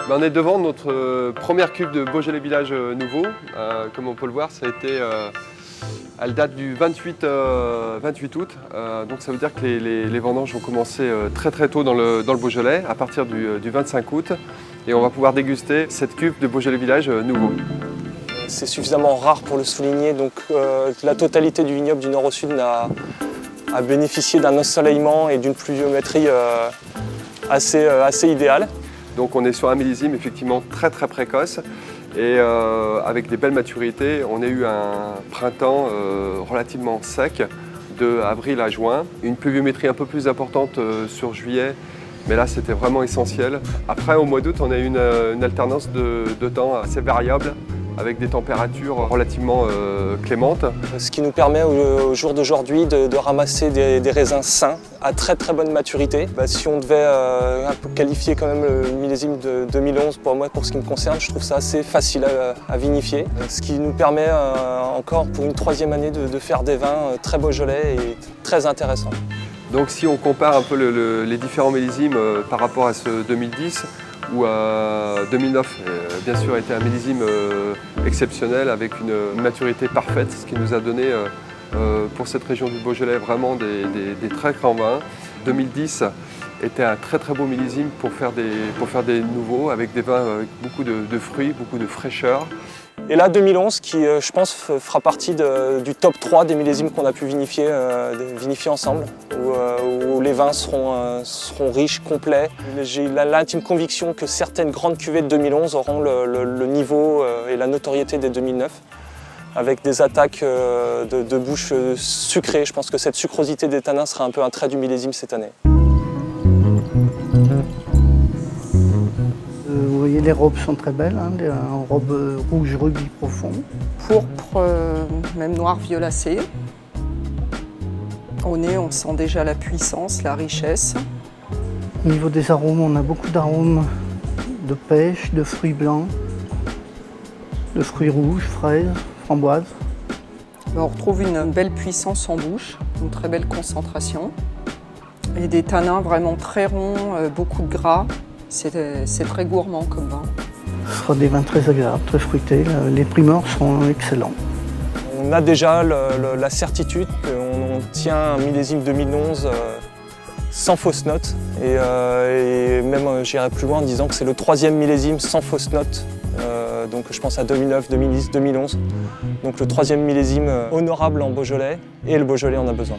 On est devant notre première cuve de Beaujolais Village nouveau. Comme on peut le voir, elle date du 28 août. Donc ça veut dire que les vendanges ont commencé très tôt dans le Beaujolais, à partir du 25 août. Et on va pouvoir déguster cette cuve de Beaujolais Village nouveau. C'est suffisamment rare pour le souligner, donc la totalité du vignoble du nord au sud a bénéficié d'un ensoleillement et d'une pluviométrie assez idéale. Donc on est sur un millésime effectivement très précoce et avec des belles maturités. On a eu un printemps relativement sec de avril à juin, une pluviométrie un peu plus importante sur juillet, mais là c'était vraiment essentiel. Après au mois d'août on a eu une alternance de temps assez variable, avec des températures relativement clémentes. Ce qui nous permet au jour d'aujourd'hui de ramasser des raisins sains à très bonne maturité. Si on devait un peu qualifier quand même le millésime de 2011, pour moi, pour ce qui me concerne, je trouve ça assez facile à vinifier. Ce qui nous permet encore pour une troisième année de faire des vins très Beaujolais et très intéressants. Donc si on compare un peu les différents millésimes par rapport à ce 2010, où 2009 bien sûr était un millésime exceptionnel avec une maturité parfaite, ce qui nous a donné pour cette région du Beaujolais vraiment des très grands vins. 2010 était un très beau millésime pour faire des nouveaux avec des vins avec beaucoup de fruits, beaucoup de fraîcheur. Et là 2011 qui je pense fera partie du top 3 des millésimes qu'on a pu vinifier ensemble, où les vins seront riches, complets. J'ai l'intime conviction que certaines grandes cuvées de 2011 auront le niveau et la notoriété des 2009, avec des attaques de bouche sucrées. Je pense que cette sucrosité des tanins sera un peu un trait du millésime cette année. Vous voyez, les robes sont très belles, hein, en robe rouge rubis profond. Pourpre, même noir violacé. Au nez, on sent déjà la puissance, la richesse. Au niveau des arômes, on a beaucoup d'arômes de pêche, de fruits blancs, de fruits rouges, fraises, framboises. On retrouve une belle puissance en bouche, une très belle concentration. Et des tanins vraiment très ronds, beaucoup de gras. C'est très gourmand comme vin. Ce sera des vins très agréables, très fruités. Les primeurs seront excellents. On a déjà la certitude qu'on tient un millésime 2011 sans fausse note. Et même j'irai plus loin en disant que c'est le troisième millésime sans fausse note. Donc je pense à 2009, 2010, 2011. Donc le troisième millésime honorable en Beaujolais, et le Beaujolais en a besoin.